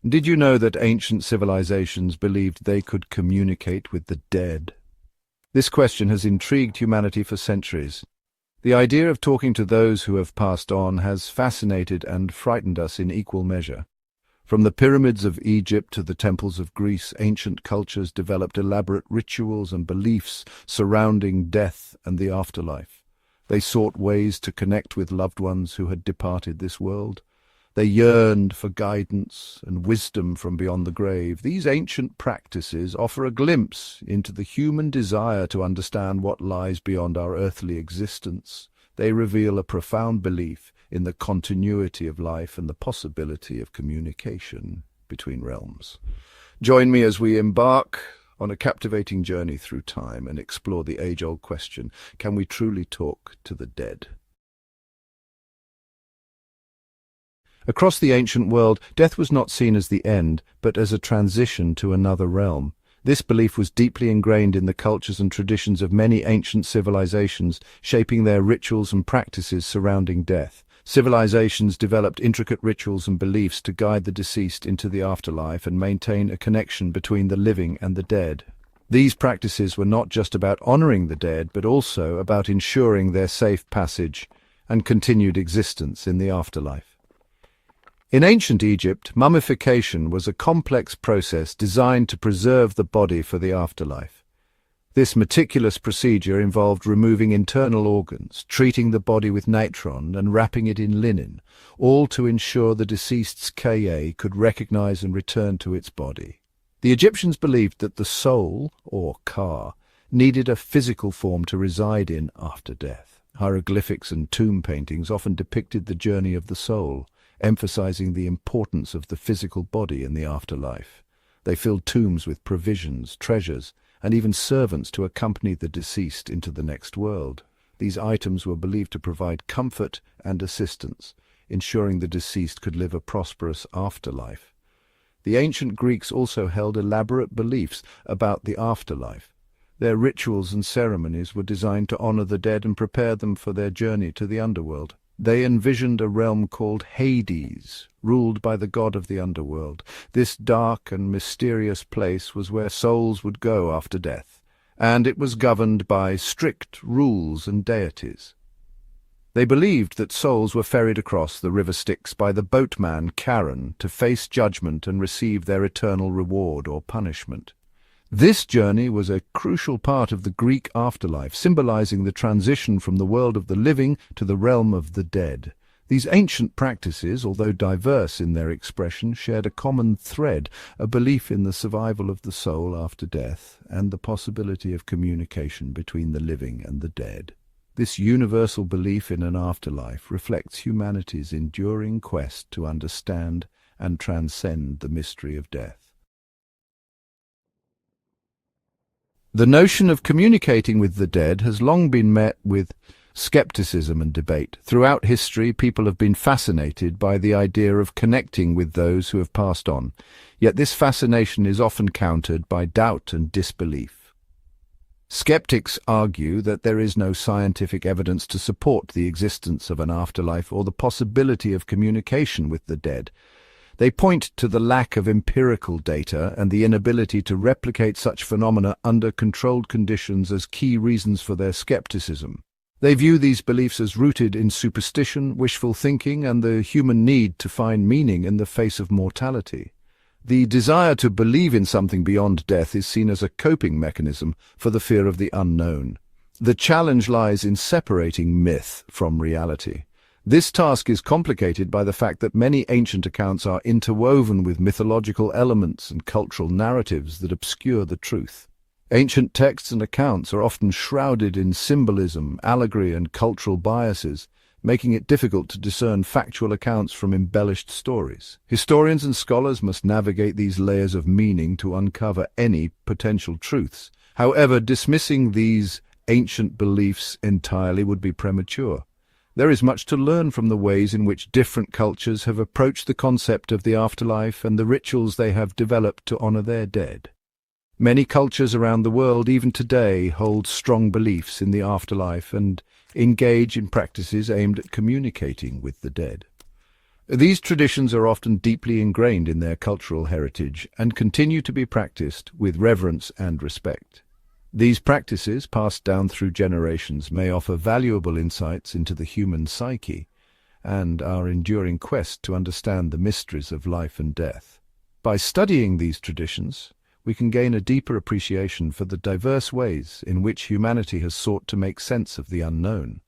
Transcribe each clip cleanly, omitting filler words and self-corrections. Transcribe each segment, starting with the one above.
Did you know that ancient civilizations believed they could communicate with the dead? This question has intrigued humanity for centuries. The idea of talking to those who have passed on has fascinated and frightened us in equal measure. From the pyramids of Egypt to the temples of Greece, ancient cultures developed elaborate rituals and beliefs surrounding death and the afterlife. They sought ways to connect with loved ones who had departed this world. They yearned for guidance and wisdom from beyond the grave. These ancient practices offer a glimpse into the human desire to understand what lies beyond our earthly existence. They reveal a profound belief in the continuity of life and the possibility of communication between realms. Join me as we embark on a captivating journey through time and explore the age-old question, can we truly talk to the dead? Across the ancient world, death was not seen as the end, but as a transition to another realm. This belief was deeply ingrained in the cultures and traditions of many ancient civilizations, shaping their rituals and practices surrounding death. Civilizations developed intricate rituals and beliefs to guide the deceased into the afterlife and maintain a connection between the living and the dead. These practices were not just about honoring the dead, but also about ensuring their safe passage and continued existence in the afterlife. In ancient Egypt, mummification was a complex process designed to preserve the body for the afterlife. This meticulous procedure involved removing internal organs, treating the body with natron, and wrapping it in linen, all to ensure the deceased's Ka could recognize and return to its body. The Egyptians believed that the soul, or Ka, needed a physical form to reside in after death. Hieroglyphics and tomb paintings often depicted the journey of the soul, emphasizing the importance of the physical body in the afterlife. They filled tombs with provisions, treasures, and even servants to accompany the deceased into the next world. These items were believed to provide comfort and assistance, ensuring the deceased could live a prosperous afterlife. The ancient Greeks also held elaborate beliefs about the afterlife. Their rituals and ceremonies were designed to honor the dead and prepare them for their journey to the underworld. They envisioned a realm called Hades, ruled by the god of the underworld. This dark and mysterious place was where souls would go after death, and it was governed by strict rules and deities. They believed that souls were ferried across the river Styx by the boatman Charon to face judgment and receive their eternal reward or punishment. This journey was a crucial part of the Greek afterlife, symbolizing the transition from the world of the living to the realm of the dead. These ancient practices, although diverse in their expression, shared a common thread, a belief in the survival of the soul after death and the possibility of communication between the living and the dead. This universal belief in an afterlife reflects humanity's enduring quest to understand and transcend the mystery of death. The notion of communicating with the dead has long been met with skepticism and debate. Throughout history, people have been fascinated by the idea of connecting with those who have passed on, yet this fascination is often countered by doubt and disbelief. Skeptics argue that there is no scientific evidence to support the existence of an afterlife or the possibility of communication with the dead. They point to the lack of empirical data and the inability to replicate such phenomena under controlled conditions as key reasons for their skepticism. They view these beliefs as rooted in superstition, wishful thinking, and the human need to find meaning in the face of mortality. The desire to believe in something beyond death is seen as a coping mechanism for the fear of the unknown. The challenge lies in separating myth from reality. This task is complicated by the fact that many ancient accounts are interwoven with mythological elements and cultural narratives that obscure the truth. Ancient texts and accounts are often shrouded in symbolism, allegory, and cultural biases, making it difficult to discern factual accounts from embellished stories. Historians and scholars must navigate these layers of meaning to uncover any potential truths. However, dismissing these ancient beliefs entirely would be premature. There is much to learn from the ways in which different cultures have approached the concept of the afterlife and the rituals they have developed to honor their dead. Many cultures around the world, even today, hold strong beliefs in the afterlife and engage in practices aimed at communicating with the dead. These traditions are often deeply ingrained in their cultural heritage and continue to be practiced with reverence and respect. These practices, passed down through generations, may offer valuable insights into the human psyche and our enduring quest to understand the mysteries of life and death. By studying these traditions, we can gain a deeper appreciation for the diverse ways in which humanity has sought to make sense of the unknown.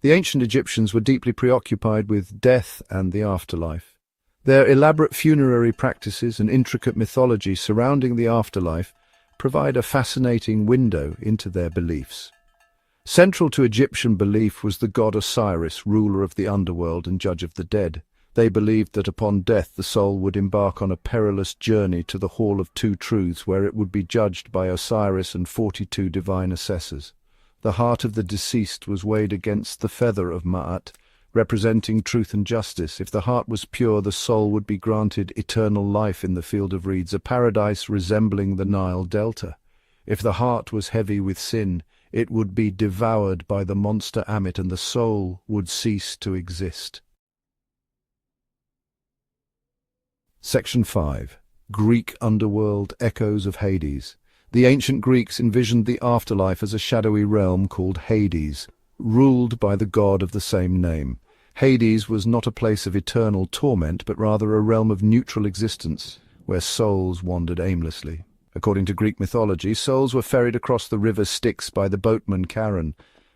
The ancient Egyptians were deeply preoccupied with death and the afterlife. Their elaborate funerary practices and intricate mythology surrounding the afterlife provide a fascinating window into their beliefs. Central to Egyptian belief was the god Osiris, ruler of the underworld and judge of the dead. They believed that upon death the soul would embark on a perilous journey to the Hall of Two Truths, where it would be judged by Osiris and 42 divine assessors. The heart of the deceased was weighed against the feather of Ma'at, representing truth and justice. If the heart was pure, the soul would be granted eternal life in the field of reeds, a paradise resembling the Nile Delta. If the heart was heavy with sin, it would be devoured by the monster Amit, and the soul would cease to exist. Section 5. Greek Underworld, Echoes of Hades. The ancient Greeks envisioned the afterlife as a shadowy realm called Hades, ruled by the god of the same name. Hades was not a place of eternal torment, but rather a realm of neutral existence, where souls wandered aimlessly. According to Greek mythology, souls were ferried across the river Styx by the boatman Charon.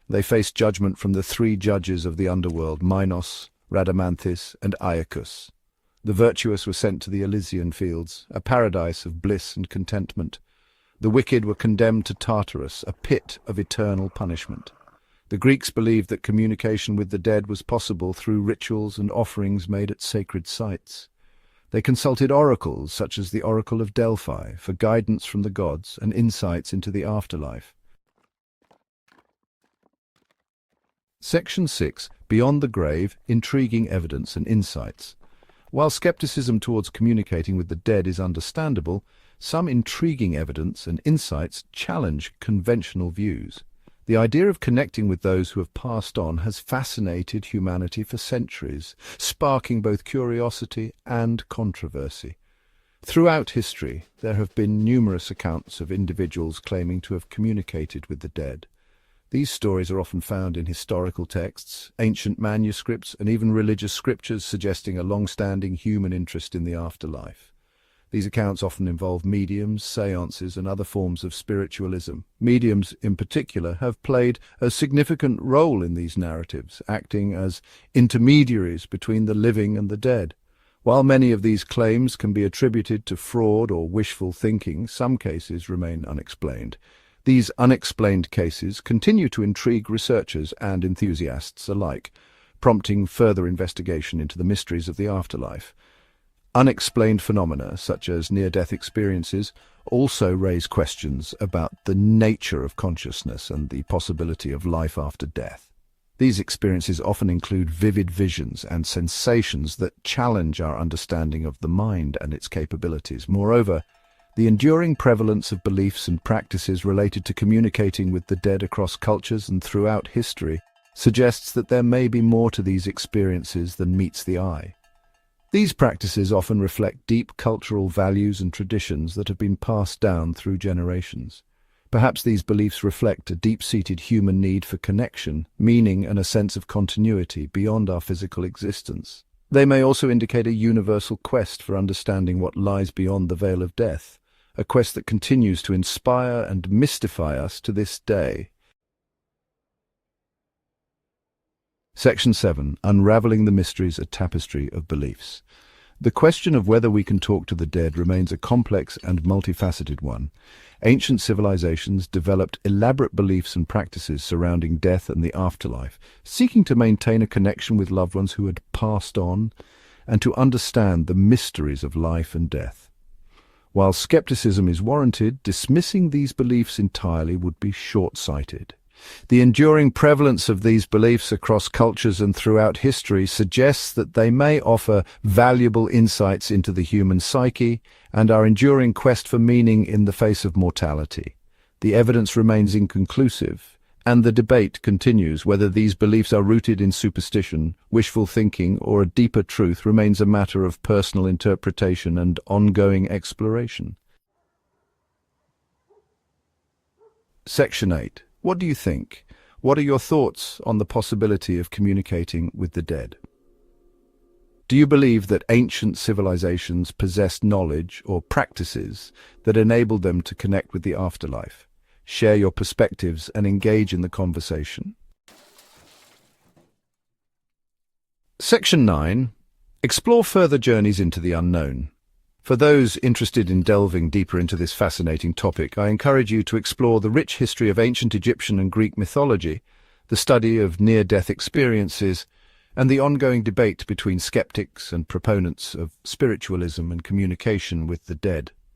They faced judgment from the three judges of the underworld, Minos, Rhadamanthus, and Iacchus. The virtuous were sent to the Elysian fields, a paradise of bliss and contentment. The wicked were condemned to Tartarus, a pit of eternal punishment. The Greeks believed that communication with the dead was possible through rituals and offerings made at sacred sites. They consulted oracles, such as the Oracle of Delphi, for guidance from the gods and insights into the afterlife. Section 6. Beyond the Grave, Intriguing Evidence and Insights. While skepticism towards communicating with the dead is understandable, some intriguing evidence and insights challenge conventional views. The idea of connecting with those who have passed on has fascinated humanity for centuries, sparking both curiosity and controversy. Throughout history, there have been numerous accounts of individuals claiming to have communicated with the dead. These stories are often found in historical texts, ancient manuscripts, and even religious scriptures, suggesting a long-standing human interest in the afterlife. These accounts often involve mediums, seances, and other forms of spiritualism. Mediums, in particular, have played a significant role in these narratives, acting as intermediaries between the living and the dead. While many of these claims can be attributed to fraud or wishful thinking, some cases remain unexplained. These unexplained cases continue to intrigue researchers and enthusiasts alike, prompting further investigation into the mysteries of the afterlife. Unexplained phenomena, such as near-death experiences, also raise questions about the nature of consciousness and the possibility of life after death. These experiences often include vivid visions and sensations that challenge our understanding of the mind and its capabilities. Moreover, the enduring prevalence of beliefs and practices related to communicating with the dead across cultures and throughout history suggests that there may be more to these experiences than meets the eye. These practices often reflect deep cultural values and traditions that have been passed down through generations. Perhaps these beliefs reflect a deep-seated human need for connection, meaning, and a sense of continuity beyond our physical existence. They may also indicate a universal quest for understanding what lies beyond the veil of death, a quest that continues to inspire and mystify us to this day. Section 7. Unraveling the Mysteries, a Tapestry of Beliefs. The question of whether we can talk to the dead remains a complex and multifaceted one. Ancient civilizations developed elaborate beliefs and practices surrounding death and the afterlife, seeking to maintain a connection with loved ones who had passed on and to understand the mysteries of life and death. While skepticism is warranted, dismissing these beliefs entirely would be short-sighted. The enduring prevalence of these beliefs across cultures and throughout history suggests that they may offer valuable insights into the human psyche and our enduring quest for meaning in the face of mortality. The evidence remains inconclusive, And the debate continues. Whether these beliefs are rooted in superstition, wishful thinking, or a deeper truth remains a matter of personal interpretation and ongoing exploration. Section 8. What do you think? What are your thoughts on the possibility of communicating with the dead? Do you believe that ancient civilizations possessed knowledge or practices that enabled them to connect with the afterlife? Share your perspectives and engage in the conversation. Section 9. Explore further journeys into the unknown. For those interested in delving deeper into this fascinating topic, I encourage you to explore the rich history of ancient Egyptian and Greek mythology, the study of near-death experiences, and the ongoing debate between skeptics and proponents of spiritualism and communication with the dead.